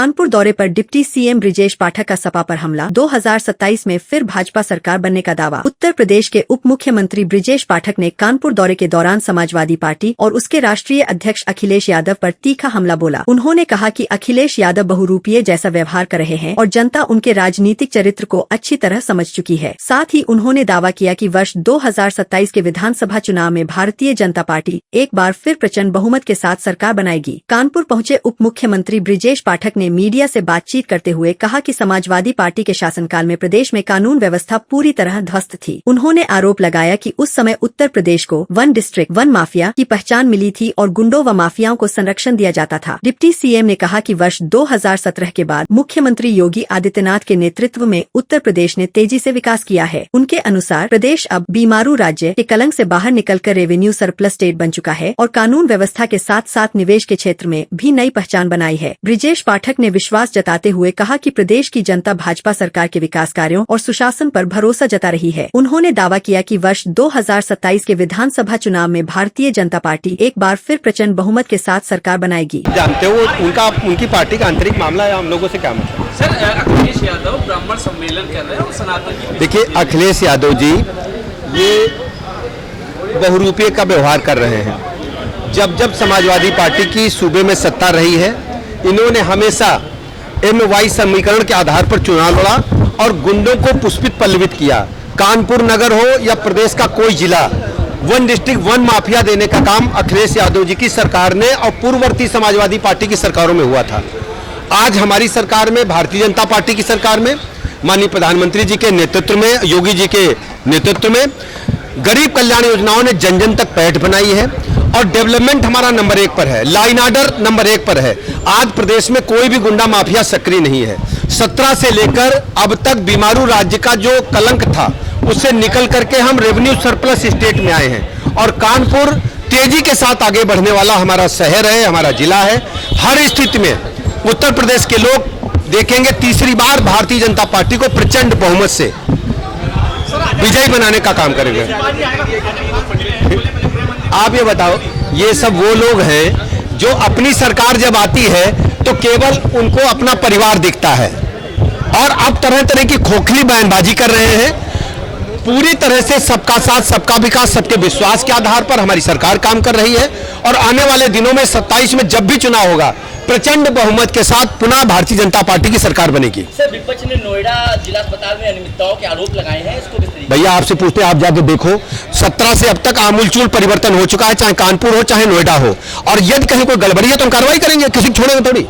कानपुर दौरे पर deputy CM Brijesh पाठक का सपा पर हमला। 2027 में फिर भाजपा सरकार बनने का दावा। उत्तर प्रदेश के उप मुख्यमंत्री ब्रिजेश पाठक ने कानपुर दौरे के दौरान समाजवादी पार्टी और उसके राष्ट्रीय अध्यक्ष अखिलेश यादव पर तीखा हमला बोला। उन्होंने कहा कि अखिलेश यादव बहुरूपीय जैसा व्यवहार कर रहे हैं और जनता उनके राजनीतिक चरित्र को अच्छी तरह समझ चुकी है। साथ ही उन्होंने दावा किया कि वर्ष 2027 के विधानसभा चुनाव में भारतीय जनता पार्टी एक बार फिर प्रचंड बहुमत के साथ सरकार बनाएगी। कानपुर पहुंचे उप मुख्यमंत्री ब्रिजेश पाठक ने मीडिया से बातचीत करते हुए कहा कि समाजवादी पार्टी के शासनकाल में प्रदेश में कानून व्यवस्था पूरी तरह ध्वस्त थी। उन्होंने आरोप लगाया कि उस समय उत्तर प्रदेश को वन डिस्ट्रिक्ट वन माफिया की पहचान मिली थी और गुंडों व माफियाओं को संरक्षण दिया जाता था। डिप्टी सीएम ने कहा कि वर्ष 2017 के बाद मुख्यमंत्री योगी आदित्यनाथ के नेतृत्व में उत्तर प्रदेश ने तेजी से विकास किया है। उनके अनुसार प्रदेश अब बीमारू राज्य के कलंक से बाहर निकलकर रेवेन्यू सरप्लस स्टेट बन चुका है और कानून व्यवस्था के साथ साथ निवेश के क्षेत्र में भी नई पहचान बनाई है। ब्रिजेश पाठक ने विश्वास जताते हुए कहा कि प्रदेश की जनता भाजपा सरकार के विकास कार्यों और सुशासन पर भरोसा जता रही है। उन्होंने दावा किया कि वर्ष 2027 के विधानसभा चुनाव में भारतीय जनता पार्टी एक बार फिर प्रचंड बहुमत के साथ सरकार बनाएगी। जानते हो उनकी पार्टी का आंतरिक मामला है, हम लोगों से क्या मतलब? सर, अखिलेश यादव ब्राह्मण सम्मेलन कर रहे हैं और सनातन की। देखिए, अखिलेश यादव जी ये बहुरूपीय का व्यवहार कर रहे हैं। जब समाजवादी पार्टी की सूबे में सत्ता रही है, इन्होंने हमेशा MY समीकरण के आधार पर चुनाव लड़ा और गुंडों को पुष्पित पल्लवित किया। कानपुर नगर हो या प्रदेश का कोई जिला, वन डिस्ट्रिक्ट वन माफिया देने का काम अखिलेश यादव जी की सरकार ने और पूर्ववर्ती समाजवादी पार्टी की सरकारों में हुआ था। आज हमारी सरकार में, भारतीय जनता पार्टी की सरकार में, माननीय प्रधानमंत्री जी के नेतृत्व में, योगी जी के नेतृत्व में गरीब कल्याण योजनाओं ने जन जन तक पहुंच बनाई है और डेवलपमेंट हमारा नंबर 1 पर है, लॉ एंड ऑर्डर नंबर 1 पर है। आज प्रदेश में कोई भी गुंडा माफिया सक्रिय नहीं है। 17 से लेकर अब तक बीमारू राज्य का जो कलंक था उससे निकल करके हम रेवेन्यू सरप्लस स्टेट में आए हैं और कानपुर तेजी के साथ आगे बढ़ने वाला हमारा शहर है, हमारा जिला है। हर स्थिति में उत्तर प्रदेश के लोग देखेंगे तीसरी बार भारतीय जनता पार्टी को प्रचंड बहुमत से विजयी बनाने का काम करेंगे। आप ये बताओ, ये सब वो लोग हैं जो अपनी सरकार जब आती है तो केवल उनको अपना परिवार दिखता है और अब तरह तरह की खोखली बयानबाजी कर रहे हैं। पूरी तरह से सबका साथ सबका विकास सबके विश्वास के आधार पर हमारी सरकार काम कर रही है और आने वाले दिनों में 27 में जब भी चुनाव होगा प्रचंड बहुमत के साथ पुनः भारतीय जनता पार्टी की सरकार बनेगी। सर, विपक्ष ने नोएडा जिला अस्पताल में अनियमितताओं के आरोप लगाए हैं, इसको किस तरीके? भैया आपसे पूछते हैं, आप जाके देखो, 17 से अब तक आमूलचूल परिवर्तन हो चुका है, चाहे कानपुर हो चाहे नोएडा हो, और यदि कहीं कोई गड़बड़ी है तो हम कार्रवाई करेंगे, किसी को छोड़ेंगे थोड़ी।